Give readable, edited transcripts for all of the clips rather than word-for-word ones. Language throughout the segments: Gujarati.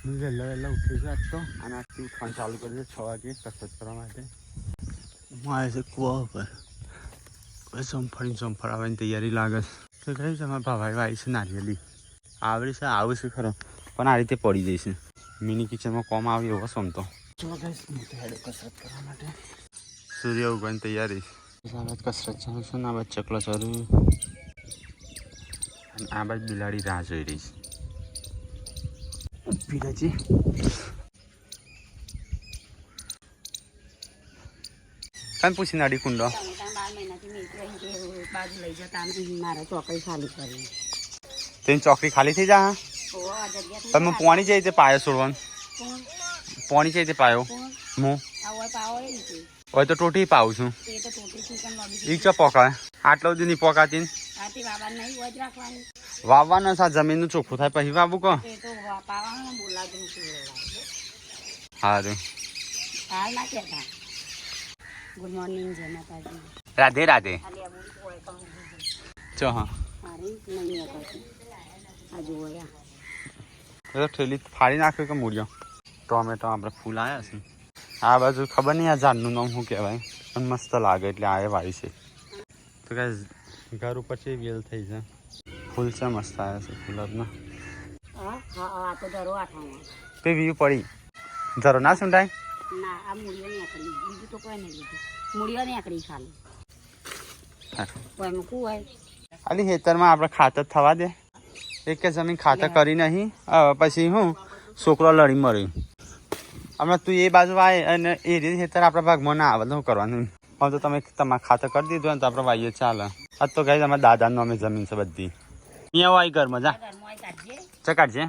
હું વહેલા વહેલા ઉઠી છું આજ તો અને આજથી ઉઠવાનું ચાલુ કરી છે 6 વાગે કસરત કરવા માટે. હું આવે છે કૂવા ઉપર ચોમફળ આવવાની તૈયારી લાગે છે. તો કહ્યું છે અમારા ભાભાઈ આવી છે નારિયેલી આવડી છે આવું છે ખરો પણ આ રીતે પડી જઈશ. મિની કિચનમાં કોમ આવી એવો સમતો. ચલો ગાઈસ હું તો હેડો કસરત કરવા માટે. સૂર્ય ઉગવાની તૈયારી. કસરત ચાલુ છે ને આ બાજુ ચકલો ચાલુ અને આ બાજુ બિલાડી રાહ જોઈ રહી છે. ઊભી રહેજે. કાન પૂછી નાડી કુંડો તેની ચોકડી ખાલી થઈ જા. તમે પોણી જઈ તે પાયો છોડવાનું પોણી જઈ તે પાયો હું હોય તો ટોટી પાવું છું. ઈ ચો પોકાય આટલો સુધી નહીં પોકાતી વાવવાનો સા જમીનનું ચોખ્ખું થાય પછી વાવું કહો. સારું ગુડ મોર્નિંગ જય માતાજી. રાધે રાધે. ચો હા ઠેલી ફાડી નાખ્યો કે મૂળ્યો. ટોમેટો આપણે ફૂલ આવ્યા છે આ બાજુ ખબર નહીં આ ઝાડનું નામ શું કહેવાય પણ મસ્ત લાગે એટલે આ વાવી છે. તો કાંઈ ઘર ઉપર છે વેલ થઈ છે ફૂલ છે મસ્ત આવ્યા છે ફૂલના. તે વ્યૂ પડી જરો ના સુંટાય અલી ખેતરમાં આપણે ખાતર થવા દે. એક કે જમીન ખાતર કરી નહીં પછી હું છોકરો લડી મર્યું. હમણાં તું એ બાજુ આવે અને એ રીતે ખેતર આપણા ભાગમાં ના આવે શું કરવાનું. હવે તો તમે તમારે ખાતર કરી દીધું ને તો આપણે વાઈએ ચાલે. આજ તો ગાઈ અમારા દાદાનું અમે જમીન છે બધી. અહીંયા આવી ઘરમાં જા ચકાડજે.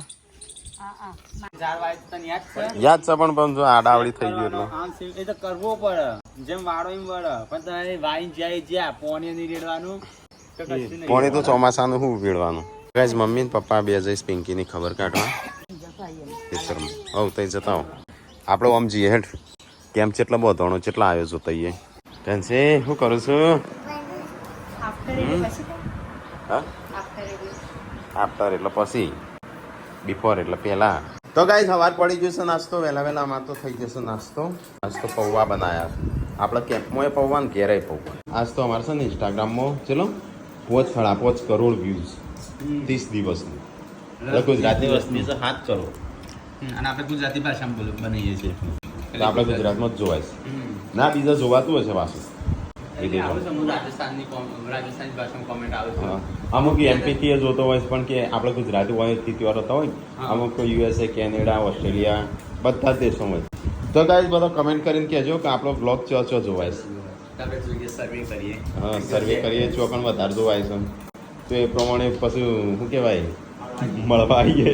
યાદ છે પણ આડાવડી થઈ ગયું એ તો કરવો પડે જેમ વાળો એમ વળે પણ તમે વાઈ જાય જ્યાં પોણી નહીં રેડવાનું પોણી તો ચોમાસાનું શું વેડવાનું. ગાઈસ મમ્મી ને પપ્પા બે જઈશ પિંકીની ખબર કાઢવા ખેતરમાં. હવ તઈ જતા હો આપણે આમ જઈએ હેઠ કેમ કેટલા બોધણો કેટલા આવ્યો છો તઈએ ટેન્સે શું કરું છું. હા આફ્ટર એટલે પછી બિફોર એટલે પહેલા. તો ગાઈસ સવાર પડી જશે નાસ્તો વહેલા વહેલામાં તો થઈ જશે નાસ્તો. આજ તો પૌવા બનાયા આપણે કેમ્પમાં પૌવા ને ઘેરે પૌવા. આજ તો અમારે છે ને ઇન્સ્ટાગ્રામમાં ચલો 5 કરોડ વ્યૂઝ 30 દિવસની ગુજરાતી વસ્તી છે 7 કરોડ અને આપણે ગુજરાતી ભાષામાં બનાવીએ છીએ એટલે આપણે ગુજરાતમાં જ જોવાય છે ના બીજા જોવાતું હશે પાછું રાજસ્થાની ભાષામાં કોમેન્ટ આવે છે. અમુક એમપીથી જોતો હોય પણ કે આપણે ગુજરાતી હોય થી હોતા હોય અમુક યુએસએ કેનેડા ઓસ્ટ્રેલિયા બધા જ દેશોમાં હોય. તો ગાઈસ બધો કમેન્ટ કરીને કહેજો કે આપણો બ્લોગ ચો જોવાય છે. હા સર્વે કરીએ છો પણ વધારે જોવાય છે તો એ પ્રમાણે પછી શું કહેવાય મળવા આવીએ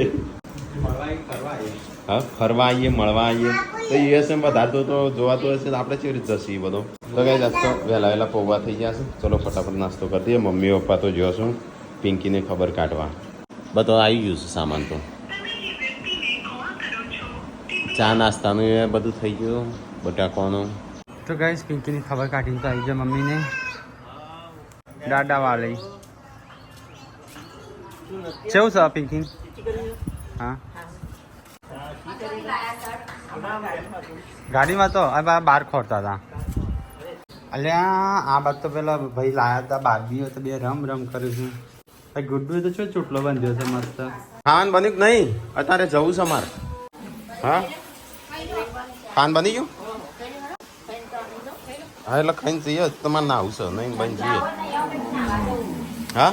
હા ફરવા આવીએ મળવા આવીએ તો યુએસએ વધારે તો જોવાતું હશે તો આપણે કેવી રીતે જશે એ બધો. તો ગાઈસ આજ તો વહેલા વહેલા પૌવા થઈ ગયા છે. ચલો ફટાફટ નાસ્તો કરી દઈએ. મમ્મી પપ્પા તો જોશું પિંકીને ખબર કાઢવા બધો આવી ગયું છે સામાન. તો ચા નાસ્તાનું એ બધું થઈ ગયું બટાકાનું. તો ગાઈસ પિંકીની ખબર કાઢીને તો આવી જાય મમ્મીને દાડા વાળી કેવું છે પિંકી. હા ગાડીમાં તો બહાર ખોરતા હતા. અલ્યા આ બાદ તો પેલા ભાઈ લાયા હતા બારબીઓ તો બે રમ કર્યું છે. ગુડ્ડુ તો શું ચોટલો બાંધ્યો છે મસ્ત. ખાવાનું બન્યું કે નહીં અત્યારે જવું છે અમારે. હા ખાવાનું બની ગયું હા એટલે ખાઈને જઈએ તમારે નાવું છે નહીં બની જઈએ. હા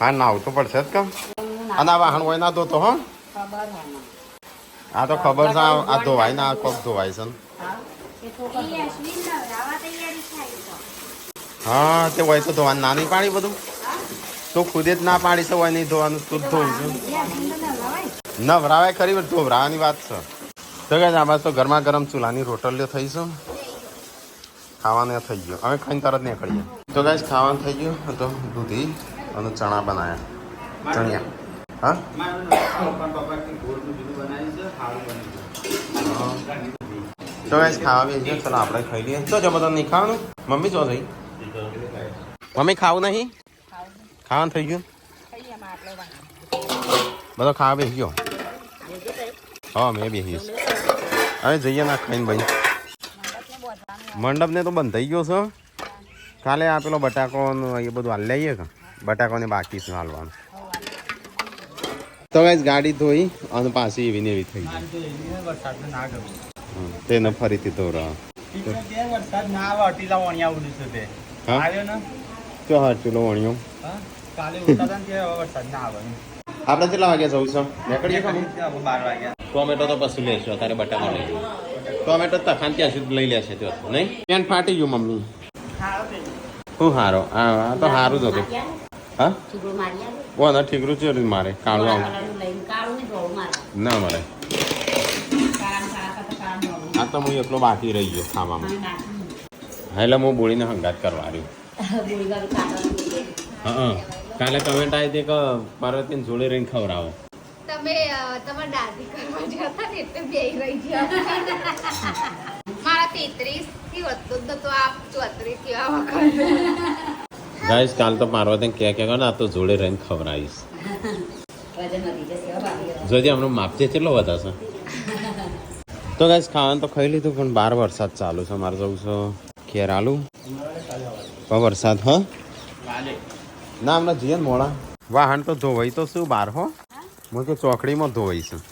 હા નાવું તો પડશે જ કામ. અને આ વાહન હોય ના ધોતો હો. આ તો ખબર છે આ ધોવાય ના કોક ધોવાય છે. હા તે હોય તો ધોવાનું ના નહીં પાડી બધું તો ખુદે જ ના પાડી છે હોય નહીં ધોવાનું તું ધોવું છું નવરાવાય ખરી ધોવરાવાની વાત છે. તો કે આમાં તો ગરમા ગરમ ચૂલાની રોટલીઓ થઈ છે ખાવાનું થઈ ગયો અમે ખાઈને તરત નીકળીએ. તો ગાઈસ ખાવાનું થઈ ગયું તો દૂધી અને ચણા બનાવ્યા ચણિયા. હા તો ગાઈસ ખાવા બી છે. ચલો આપણે ખાઈ લઈએ. તો જો બધા નહીં ખાવાનું મમ્મી જો થઈ મમ્મી ખાવું નહીં ખાવાનું થઈ ગયું બધો ખાવા બેસી ગયો હા મેં બેસીશ હવે જઈએ ના ખાઈને ભાઈ મંડપને તો બંધ થઈ ગયો છે કાલે આ પેલો બટાકો એ બધું હાલ લઈએ કે બટાકોને બાકી છે હાલવાનું તો ગાઈસ ગાડી ધોઈ અને પાછી એવી ને એવી થઈ ગઈ તેને ફરીથી ધોરા વરસાદ ના આવે અટીલા વણિયા ઉડ્યું છે તે હા? આવ્યો ને ચો હાથ પેલો વણ્યો કાલે ઉડતા હતા ને તે હવે વરસાદ ના આવે આપણે કેટલા વાગ્યા જવું છે નીકળીએ ખબર 12 વાગ્યા ટોમેટો તો પછી લેશું અત્યારે બટાકા લઈ ટોમેટો તખાન ત્યાં સુધી લઈ લેશે તો નહીં પેન ફાટી ગયું મમ્મી શું હારો આ તો સારું જ હતું હા ઠીકડું મારી આલો. ઓ ના ઠીકરું છે મારે કાળું આવું કાળું લઈને કાળું ને ધોળું મારે. ના મળે કાળામાં કાળા કરતા કાળામાં ધોળું. આ તો હું એકલો બાકી રહી ગયો ખાવામાં અને નાખી. હા એટલે હું બોલીને હંગાત કરવા રહ્યું ગોળીવાળું કાઢવાનું છે. હા કાલે કમેન્ટ આવી હતી કે પાર્વતીને જોડે રહીને ખવડાવો તમે તમારા દાદી કરવા જતા ને એટલે બે રહી ગયા મારા 33 થી વધતો જ નતો આ 34 કેવા વખત ગાઈસ કાલ તો પાર્વતીને કે ને આ તો જોડે રહીને ખવડાવીશ વજન વધી જશે હો ભાભી. જોજે હમણાં માપજે કેટલો વધારશે તો ગાઈસ ખાવાનું તો ખાઈ લીધું પણ બહાર વરસાદ ચાલુ છે મારે જવું છે ખેર આલુ વરસાદ હ ના હમણાં જઈએ ને મોડા વાહન તો ધોવાઈ તો શું બહાર હો હું કે ચોકડીમાં ધોવાઈ છે હજુ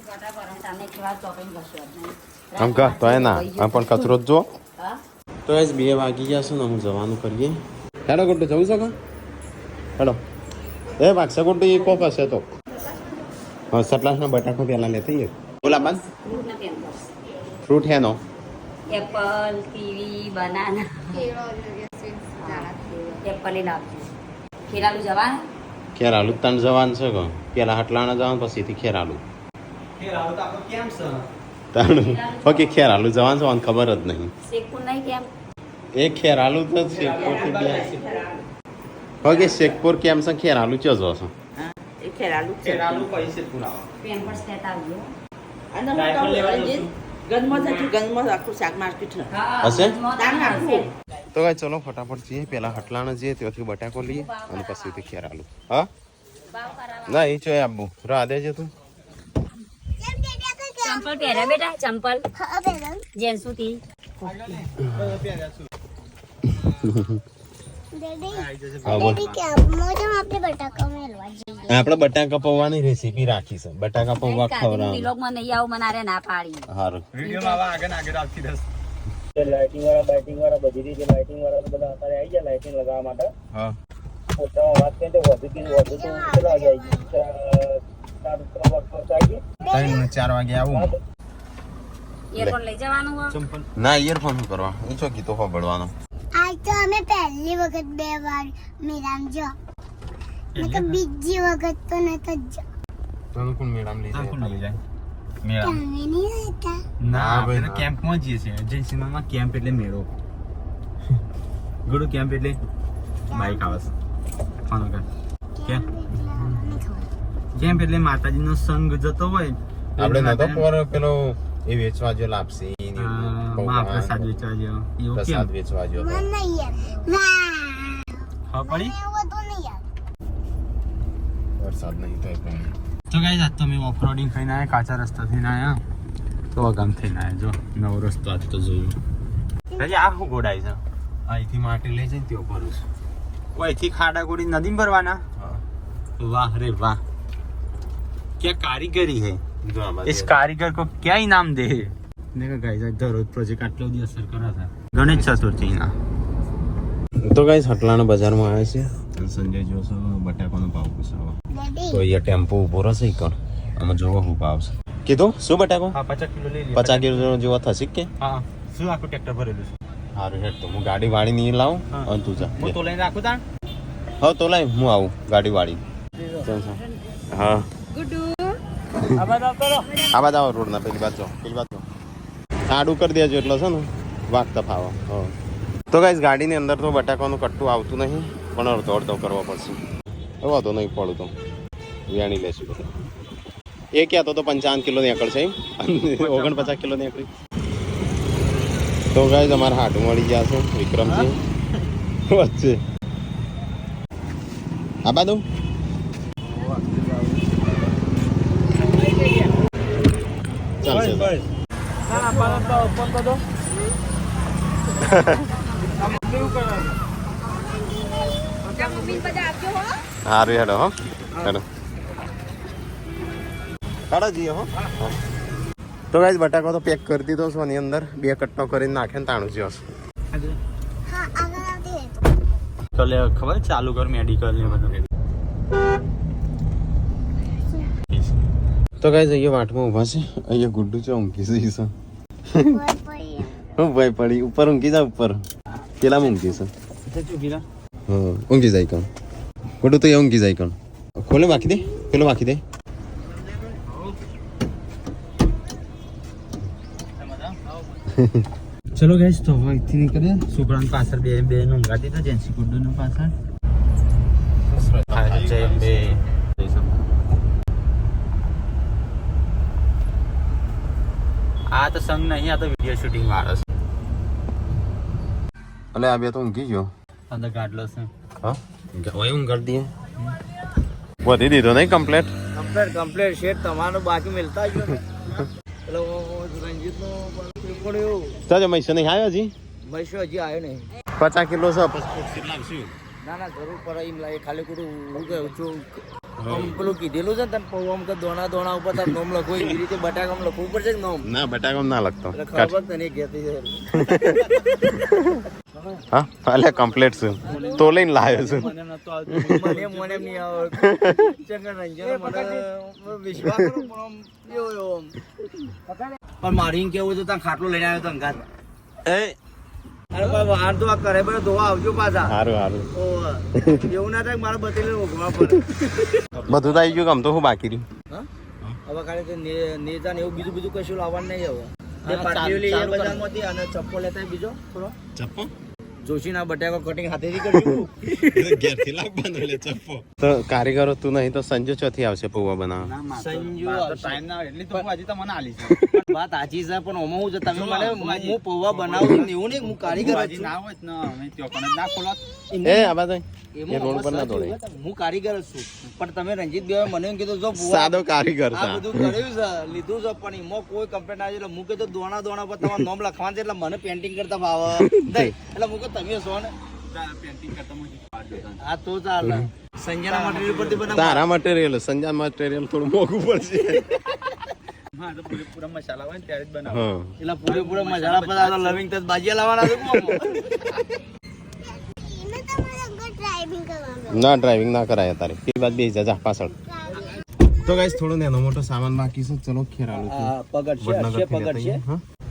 કાંટા પર અને તમને કેવા ચોકીને ઘસ્યો જ નહીં. આમ કહ તો એ ના આમ પણ કચરો જ જો હા? તો એ 2 વાગી ગયા છે ને હું જવાનું કરીએ હેડો ગુડ્ડુ જવું છે કે હેડો એ વાગશે ગુડ્ડુ એ કોક હશે તો હા સટલાસના બટાકો પહેલાં લેતી બોલા બાદ ફ્રૂટ ને Pampers. Fruit હેનો Apple kiwi banana કેળો જોઈએ છે દાડા એપલ એ લાવજો. ખેરાલું જવાનું ખેરાલુ તન જવાનું છે કે પેલા હટલાણા જવાનું પછીથી ખેરાલુ કેમ છે તણ ઓકે ખેરાલુ જવાનું છે મને ખબર જ નહીં શેકું નહીં કેમ એ ખેરાલુ તો શેખપુરથી ગયા છે ઓકે શેખપુર કેમ છે ખેરાલુ ચો જો છો એ ખેરાલું જ છે. ખેરાલુ પૈસે પુરાવા પેમ્પર્સ લેતા આવજો. ગંદમાં આખું શાક માર્કેટ છે હા, હશે? દાળ નાખશે. તો ભાઈ ચલો ફટાફટ જઈએ પેલા હટલાણા જઈએ ત્યાંથી બટાકો લઈએ અને પછીથી ખેરાલુ હા ના એ ચો આબુ રાહ દેજે તું ચંપલ પહેર્યા બેટા ચંપલ જેન્સુથી હા બોલ આપણે બટાકા પૌવાની રેસીપી રાખી છે બટાકા પૌવા ખવડાવવાનું વિલોગમાં નહીં આવું મને આરે ના પાડી. સારું વિડીયોમાં આગળ આગળ આવતી દસ લાઇટિંગ વાળા બાઇટિંગ વાળા બધી રીતે લાઇટિંગ વાળા તો બધા અત્યારે આવી ગયા લાઇટિંગ લગાવવા માટે હા પોતામાં વાત કરીએ તો વધુ તો કેટલા વાગે આવી ગયું 4 વાગે આવું એરફોન લઈ જવાનું હોય? ના ઇયરફોન શું કરવા એ ચો ગીતો સાંભળવાનો આજ તો અમે પહેલી વખત 2 વાર મેળામ જો બીજી વખત તો નતો જ તને કોણ મેળામ લઈ જાય લઈ જાય મેળા તમે નહીં હતા ના ભાઈ, આપણે ના. કેમ્પમાં જઈએ છીએ જય સિનેમામાં કેમ્પ એટલે મેળો ગુરુ કેમ્પ એટલે બાઈક આવે છે ફોન કર કેમ કેમ્પ એટલે માતાજીનો સંઘ જતો હોય આપણે નતો પર પેલો એ વેચવા જો લાપસી ને મહાપ્રસાદ વેચવા જેવો એવું પ્રસાદ કેમ વેચવા જો મને નહીં યાર વાહ ખબર પડી એવું તો નહીં યાર વરસાદ નહીં તો પણ તો ગાઈસ આજ તો અમે ઓફરોડિંગ થઈને આવ્યા કાચા રસ્તાથી આવ્યા તો ગામ થઈને આવ્યા જો નવો રસ્તો આજ તો જોયું હજી આ શું ગોડાય છે અહીંથી માટી લઈ જઈને ત્યાં ભરું છું અહીંથી ખાડા ગોડી નદીમાં ભરવાના હા वाह रे वाह क्या कारीगरी है જો આમાં इस कारीगर को क्या इनाम दे देखो गाइस दररोज प्रोजेक्ट આટલો દિવસ સર કરા હતા ગણેશ ચતુર્થીના તો ગાઈસ હટલાના બજારમાં આવ્યા છે અને સંજય જોશો બટાકાનો ભાવ પૂછાવા ડેડી તો અહીંયા ટેમ્પો ઉભો રહેશે કણ આમાં જોવો શું ભાવ છે કીધું શું બટાકો હા 50 કિલો લઈ લે 50 કિલો જેવા થશે કે હા શું આખું ટ્રેક્ટર ભરેલું છે સારું હેડ તો હું ગાડી વાળી નહીં લાવું હા. અને તું જા હું તો લઈને રાખું તાણ હા તો લાય હું આવું ગાડી વાળી હા આ બાદ આવો રોડના પેલી બાજુ આડું કરી દેજો એટલે છે ને વાગતા ફાવો હા તો ગાઈસ ગાડીની અંદર તો બટાકાનું કટ્ટું આવતું નહીં પણ અડધો અડધો કરવો પડશે વાંધો નહીં પડું તો વેણી લેશું બધા એ ક્યાં તો 55 કિલો નીકળશે એમ 49 કિલો નીકળી તો ગાઈસ અમારા હાડું મળી ગયા છે વિક્રમજી વચ્ચે આ બાજુ ચાલશે સારું હેડો હો હેડો હેડો જઈએ હો તો ગાઈસ બટાકો તો પેક કરી દીધો છો એની અંદર 2 કટનો કરીને નાખે ને તાણું જ્યો હા આગળ આવતી તો લે ખબર ચાલુ કર મેડિકલ ને બધું. તો ગાઈસ અહીંયા વાટમાં ઊભા છે અહીંયા ગુડ્ડુ છે ઊંઘી જઈ છે હું ભાઈ પડી ઉપર ઊંઘી જા ઉપર પેલા ઊંઘી છે હા ઊંઘી જાય કોણ ગુડ્ડુ તો એ ઊંઘી જાય કોણ ખોલે બાકી દે પેલો બાકી દે ચલો ગાઈસ તો હવે અહીંથી નીકળીએ. છોકરાની પાછળ બે ઊંઘાતી તો જેન્સી ગુડ્ડુની પાછળ જય અંબે. આ તો સંગ નહીં, આ તો વિડીયો શૂટિંગ વાળો છે. અલે આ બે તો ઊંઘી ગયો અંદર ગાડલો છે. હા હવે ઊંઘ કરી દઈએ વધી દીધો નહીં કમ્પ્લેટ કમ્પ્લેટ શેઠ તમારું બાકી મિલતા જ એટલે રંજીતનો પડ્યો સાજો મૈસો નહીં આવ્યો હજી મહેશો હજી આવ્યો નહીં 50 કિલો છે ના જરૂર પડે એમ લાગે ખાલી ખોટું હું કહું છું પેલું કીધેલું છે ને તને પૌવા કે દોણા ઉપર તાર નોમ લખો એવી રીતે બટાકામાં લખવું પડશે કે નોમ ના બટાકામાં ના લખતો એટલે ખબર તને કહેતી છે હા એટલે કમ્પ્લીટ છે તો લઈને લાવ્યો છું મને નહીં આવડતું ચંગર રંજન મને વિશ્વાસ કરો પણ આમ એવો પણ મારી એમ કેવું તો ત્યાં ખાટલો લઈને આવ્યો તો અંગાત એ અરે ભાઈ વાહન તો આ કરે બધે ધોવા આવજો પાછા સારું સારું એવું ના થાય મારે બતેલે રોકવા પડે બધું તો આવી ગયું આમ તો હું બાકી રહ્યું હવે ખાલી નેતા ને એવું બીજું કશું લાવવાનું નહીં હવે બે પાટીઓ લઈએ બજારમાંથી અને ચપ્પો લેતા હોય બીજો થોડો ચપ્પો જોશીના બટાકો કટિંગ હાથેથી કરશું ઘેરથી લાવવાનો લે ચપ્પો તો કારીગરો તું નહીં તો સંજુ ચોથી આવશે પૌવા બનાવવા સંજુ ટાઈમ ના હોય એટલે તો હું હજી તો મને આલી છે. વાત સાચી છે પણ ઓમાં હું છે તમે મને હું પૌવા બનાવું એવું નહીં હું કારીગર જ હજી છું. ના હોય તો ના અમે ત્યાં પણ જ ના ખોલો. એ આ બાજુ એમાં એ રોડ પર ના સાચું દોડે. છે. હું કારીગર જ છું પણ તમે રંજીત બે મને એમ કીધું જો પૌવા સાદો કારીગર આ છે બધું કર્યું છે લીધું છે પણ એમાં કોઈ કમ્પ્લેન આવી એટલે હું કીધું દોણા પર તમારું નામ લખવાનું છે એટલે મને પેન્ટિંગ કરતા ભાવે નહીં એટલે હું કહું તમે છો ને પેન્ટિંગ કરતા હું પાડ દેતો. આ તો ચાલે સંજયના મટીરિયલ પરથી બનાવ તારા મટીરિયલ સંજા મટીરિયલ થોડું મોંઘું પડશે હા તો પૂરા મસાલા હોય ને ત્યારે જ બનાવો. હા એટલે પૂરેપૂરા મસાલા પર આ લવિંગ તજ ભાજીયા લાવવાના છે કોમ. એને તમારે આગળ ડ્રાઇવિંગ કરવાનું ના ડ્રાઇવિંગ ના કરાય તારે એ વાત બે જા પાછળ તો ગાઈસ થોડો નાનો મોટો સામાન બાકી છે ચલો ખેરાલું આ પગડ છે વડનગરથી અક્ષય પગડ છે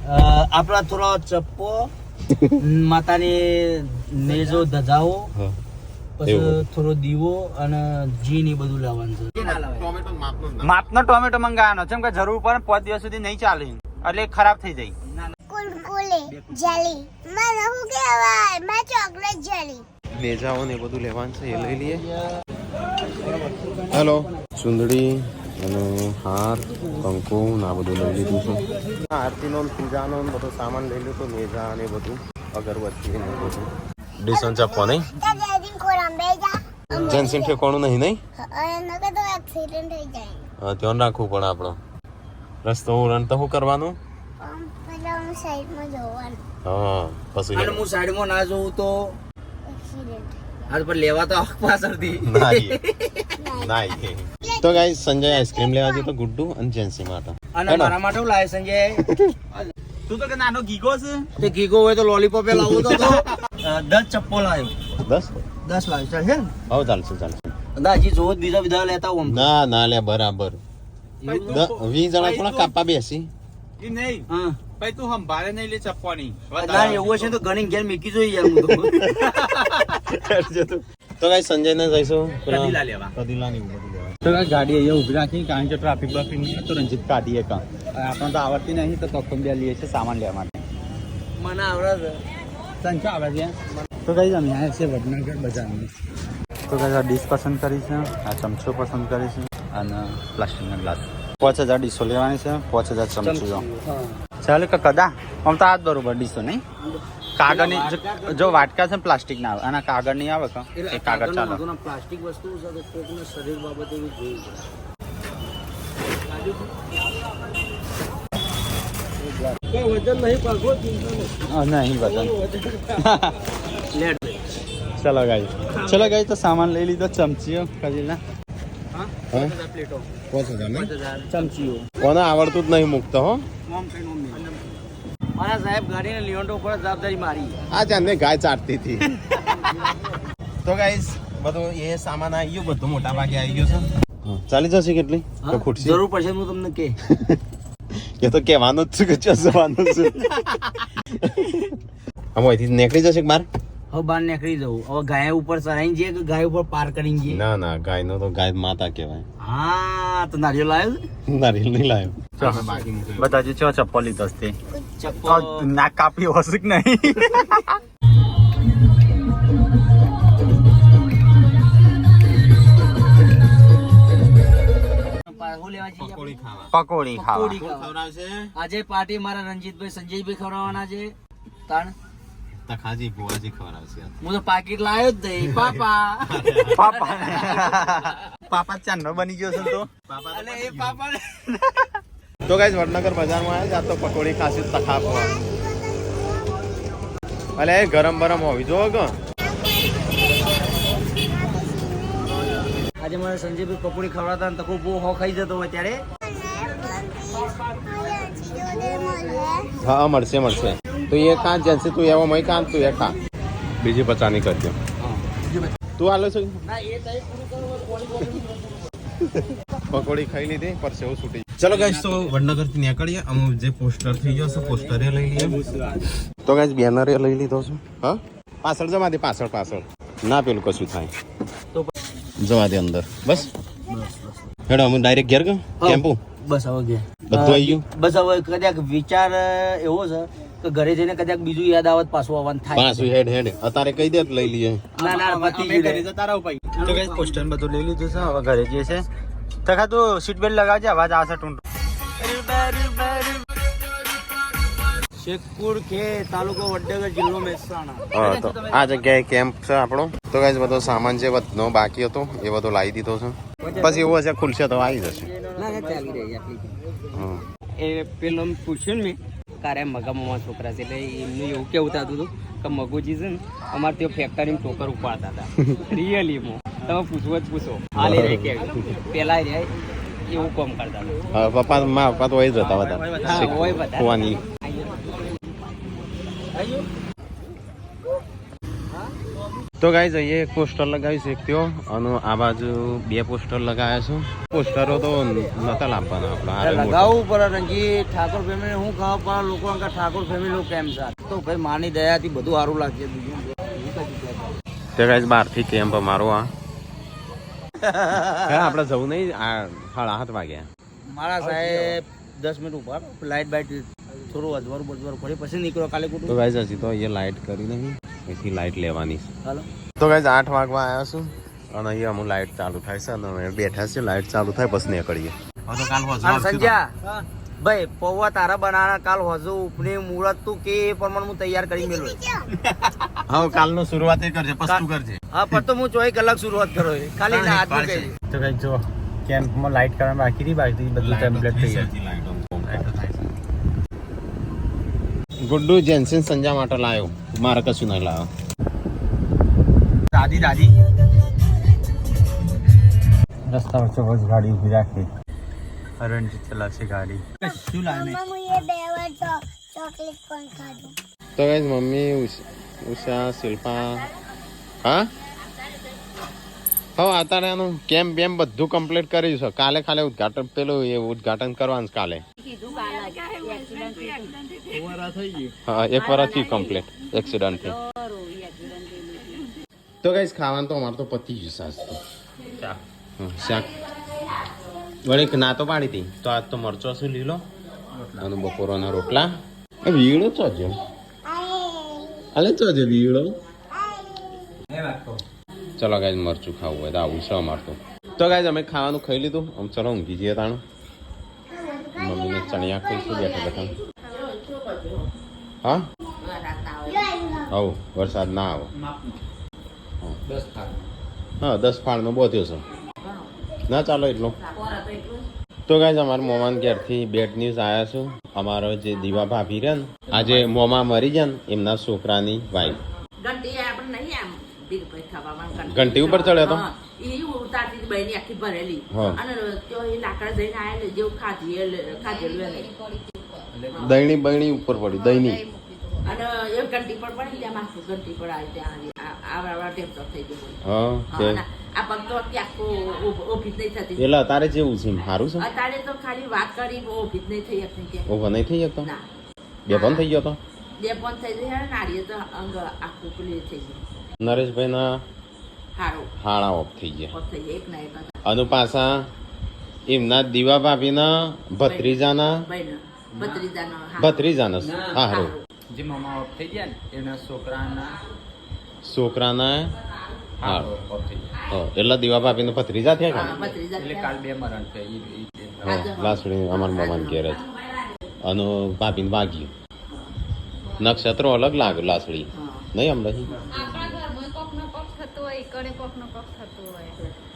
હા આપણા થોડો ચપ્પો માતાની નેજો ધજાઓ હા પછી એવું. થોડો દીવો અને જી ને બધું લાવવાનું છે ટોમેટો માપનો માપનો ટોમેટો મંગાવવાનો છે, કેમ કે જરૂર પડે 5 દિવસ સુધી નહીં ચાલે એટલે એ ખરાબ થઈ જાય. કુલકુલે જેલી મને શું કહેવાય મેં ચોકલેટ જેલી લેજાઓ ને એ બધું લેવાનું છે એ લઈ લઈએ હેલો ચુંદડી અને હાર કંકુ ને આ બધું લઈ લીધું છે આરતીનો ને પૂજાનો ને બધો સામાન લઈ લીધો નેજા ને બધું અગરબત્તી ને બધું ડીસન ચપ્પો નહીં ત્યાં ડ્રાઇવિંગ કોરામ બેજા જેન્સિન ઠેકોણું નહીં નહીં અને નકર તો એક્સિડન્ટ થઈ જાય હા ધ્યાન રાખવું પડે આપણો રસ્તો રન તો શું કરવાનું પેલા હું સાઈડમાં જોવાનું હા પછી અને હું સાઈડમાં ના જોઉં તો એક્સિડન્ટ આ પર લેવા તો પાછળથી નાઈ તો ગાઈસ સંજય આઈસ્ક્રીમ લેવા જતો ગુડ્ડુ અને જેન્સી માટે અને મારા માટે હું લાવે સંજય તું તો કે નાનો ગીગો છે. તે ગીગો હોય તો લોલીપોપ લાવું તો 10 ચપ્પો લાવ્યો 10 10 લાવ્યો ચાલ હે હવે ચાલશે દાજી જો બીજા લેતા હું ના લે બરાબર 20 જણા થોડા કાપા બેસી એ નહીં હા ભાઈ તું સંભાળે નહીં લે ચપ્પાની. ના એવું હશે તો ઘણી ઘેર મીકી જોઈ યાર હું તો ગાઈસ સંજય ને જઈશું કદીલા લેવા. કદીલા ની બધું લેવા તો કાંઈ ગાડી અહીંયા ઊભી રાખી કારણ કે ટ્રાફિક બાફિક નહીં તો રંજીત કાઢીએ કાં આપણને તો આવડતી નહીં તો તોકમ બે લઈએ છીએ સામાન લેવા માટે. મને આવડે સંચો આવે છે તો કઈ અમે આવ્યા છે વડનગર બજારમાં. તો કઈ આ ડીશ પસંદ કરી છે, આ ચમચો પસંદ કરી છે અને પ્લાસ્ટિકના ગ્લાસ. 5000 ડીશો લેવાની છે, 5000 ચમચીઓ. ચાલે કે કદા આમ તો આ જ બરોબર ડીશો નહીં. કાગળની જો વાટકા છે પ્લાસ્ટિક ના આવે અને કાગળ નહીં આવે કે એ કાગળ ચાલે. પ્લાસ્ટિક વસ્તુ છે તો કોકના શરીર બાબતે એવી જોઈ વજન નહીં પાકો ચિંતા નહીં નહીં બધા ચલો ગાઈ તો સામાન લઈ લીધો ચમચીઓ ખરીદના પ્લેટો ચમચીઓ કોને આવડતું જ નહીં મૂકતો હો મારા સાહેબ ગાડીને લીવંડો ઉપર જવાબદારી મારી આ જાને ગાય ચાટતી હતી તો ગાઈસ બધું એ સામાન આવી ગયો બધું મોટા ભાગે આવી ગયો છે ચાલી જશે કેટલી તો ખૂટશે જરૂર પડશે હું તમને કે એ તો કહેવાનું જ છે કે જવાનું છે આમ અહીંથી નીકળી જશે કે બાર હવે બહાર નીકળી જવું હવે ગાય ઉપર ચરાઈને જઈએ કે ગાય ઉપર પાર કરીને જઈએ ના ના ગાય નો તો ગાય માતા કહેવાય હા તો નારિયેળ લાવ્યો નારિયેલ નહીં લાવ્યો બતાજો ચો ચપ્પલ લીધો તે ચપ્પલ નાક કાપી હશે કે નહીં લેવા જઈએ પકોડી ખાવા પકોડી ખાવા પકોડી ખાવા. ખવડાવશે આજે પાર્ટી મારા રણજીતભાઈ સંજયભાઈ ખવડાવવાના છે તાણ તખાજી ભુવાજી ખવડાવશે હું તો પાકીટ લાવ્યો જ નહીં પાપા પાપા ચાંદનો બની ગયો છે તો અને એ પાપા તો ગાઈસ વડનગર બજારમાં આવ્યા તો પકોડી ખાસી તખા પવા અલે એ ગરમ ગરમ હોવી જો કે આજે મારે સંજયભાઈ પકોડી ખવડાવતા ને તકો બહુ હો ખાઈ જતો હોય ત્યારે હા મળશે મળશે તો એ કાં જેન્સી તું એવો મય કાં તું એ ખા બીજી પચાની કરજો તું હાલો છો ના એ તઈ પૂરું કરવા પકોડી ખાઈ લીધી પર સેવ છૂટી ચલો ગાઈસ તો વડનગર થી નીકળીએ અમુક જે પોસ્ટર થઈ ગયો છે પોસ્ટરે લઈ લઈએ તો ગાઈસ બેનરે લઈ લીધો છું હા પાછળ જવા દે પાછળ ના પેલું કશું થાય તો જવા દે અંદર બસ હેડો અમે ડાયરેક્ટ ઘેર ગયો ટેમ્પો બસ હવે ગયા બધું આવી ગયું બસ હવે કદાચ વિચાર એવો છે કે ઘરે જઈને કદાચ બીજું યાદ આવત પાછું આવવાનું થાય પાછું હેડ અત્યારે કહી દે તો લઈ લઈએ ના ના પતી ગયું રે. તો ગાઈસ પોસ્ટર બધું લઈ લીધું છે હવે ઘરે જઈએ છે તખા તું સીટ બેલ્ટ લગાવજે અવાજ આવશે ટૂંટો શેખપુર કે તાલુકો વડનગર જિલ્લો મહેસાણા હા તો આ જગ્યાએ કેમ્પ છે આપણો તો ગાઈસ બધો સામાન જે બધો બાકી હતો એ બધો લાવી દીધો છે પછી એવું હશે ખુલશે તો આવી જશે ના ના ચાલી રહી આપણી હા એ પેલો પૂછ્યું ને મેં કારે મગામાં છોકરા છે એટલે એમનું એવું કેવું થતું હતું કે મગુજી છે ને અમારે ત્યાં ફેક્ટરીમાં ઠોકર ઉપાડતા હતા રિયલીમાં તમે પૂછવો જ પૂછો હાલ એ રહી કે પેલા રે એવું કામ કરતા હતા હા પપ્પા તો હોય જ હતા હા, હોય બધા બધા. કુવાની તો ગાઈસ અહીંયા એક પોસ્ટર લગાવી શક્યો અને આ બાજુ બે પોસ્ટર લગાવ્યા છે પોસ્ટરો તો નતા લાવવાના આપણા હારે મોટા. લગાવવું પડે રણજીત ઠાકોર ફેમિલી હું ખાવા પડે લોકો અંકા ઠાકોર ફેમિલી કેમ છે તો ભાઈ માની દયાથી બધું સારું લાગશે બીજું તે ગાઈસ બહારથી કેમ્પ અમારો આ આપણે જવું નહીં આ 7:30 વાગ્યા મારા સાહેબ 10 મિનિટ ઉપર લાઈટ બાઈટ થોડું અજવારું બજવારું પડી પછી નીકળો કાલે તો કુટુંબ ગાઈસ હજી તો અહીંયા લાઇટ કરી નહીં એથી લાઇટ લેવાની છે હાલો તો ગાઈસ 8 વાગવા આવ્યા છું અને અહીંયા અમુક લાઇટ ચાલુ થાય છે અને અમે બેઠા છે લાઇટ ચાલુ થાય પછી નીકળીએ હવે તો કાલ અને સંજ્યા ભાઈ પૌવા તારા બનાના કાલ હજુ ઉપની મુહૂર્ત તું કે એ પ્રમાણે હું તૈયાર કરી મેલું હા કાલનો શરૂઆત એ કરજે પછી તું કરજે હા પણ તો હું 24 કલાક શરૂઆત કરો ખાલી ના હાથ મૂકે તો ગાઈસ જો કેમ્પમાં લાઈટ કરવાનું બાકી હતી બધું ટેમ્પલેટ થઈ ગયું ગુડ્ડુ જેન્સન સંજા માટે લાવ્યો મારે કશું નહીં લાવ્યો દાદી રસ્તા વચ્ચે બસ ગાડી ઊભી રાખી રણજીત ચલાવશે ગાડી શું લાવે મમ્મીએ 2 વાર ચોકલેટ પણ ખાધું તો ગાઈસ મમ્મી ઉષા શિલ્પા હા હા અત્યારે એનું કેમ્પ બેમ બધું કમ્પ્લીટ કર્યું છે કાલે ખાલે ઉદઘાટન પેલું એ ઉદઘાટન કરવાનું છે કાલે હા 1 વર્ષથી કમ્પ્લીટ એક્સિડન્ટ થી તો ગાઈસ ખાવાનું તો અમારે તો પતી ગયું સાસ તો શાક વળી ના તો પાડી હતી તો આજ તો મરચો શું લીલો અને બપોરના રોટલા વીળો ચોજો અલે ચોજો વીળો ચલો ગાઈસ મરચું ખાવું હોય તો આવું છે અમારે તો ગાઈસ અમે ખાવાનું ખાઈ લીધું આમ ચલો ઊંઘી જઈએ તાણું મમ્મીને ચણિયા ખાઈશું બેઠા બેઠા હા આવું વરસાદ ના આવો હા 10 ફાળનો બોધ્યો છે ના ચાલો એટલો તો ગાઈસ અમારા મોમાન ઘેરથી બેડ ન્યૂઝ આવ્યા છું અમારો જે દીવા ભાભી રહ્યા ને આજે મોમાં મરી ગયા ને એમના છોકરાની વાઈફ ઘંટી આપણે નહીં આમ દીકરી ખાવામાં ઘંટી ઉપર ચડ્યો તો? એ ઉતારતી બહેની આખી ભરેલી હા. અને તો એ લાકડા જઈને આવેલી જેવું ખાધેલું એને. દૈણી બૈણી ઉપર પડી દૈની અને એ ઘંટી પર પડી ત્યાં માથું ઘંટી પર આવી ત્યાં આવડા ટેમ્પર થઈ ગયું. હા કે અને આ પગ તો આખું ઊભી જ નહીં થતી. એટલે તારે જેવું છે સારું છે અત્યારે તો ખાલી વાત કરી ઊભી જ નહીં થઈ શકતી કે ઓહો નહીં થઈ શકતો ના બે પણ થઈ ગયો તો બે પણ થઈ જાય નાડીએ તો અંગ આખું પેલી થઈ ગયું. નરેશભાઈ ના સારું હાળા ઓફ થઈ ગયા ઓફ થઈ જાય એક ના એક અને પાછા એમના દીવા ભાભીના ભત્રીજાના બહેન ભત્રીજાનો ભત્રીજાના હા હારું જે મામા ઓફ થઈ ગયા ને એના છોકરાના છોકરાના હા હા ઓફ થઈ ગયા હા, એટલા દીવા ભાભીના ભત્રીજા થયા હા, કે ભત્રીજા એટલે કાલ 2 મરણ થયા હા લાસડી અમારા મામાને ઘેર જ અને ભાભીને વાગ્યું નક્ષત્રો અલગ લાગે લાસડી નહીં આમ નહીં આપણા ઘરમાં કોક નો કોક થતો હોય કણે કોક નો કોક થતો હોય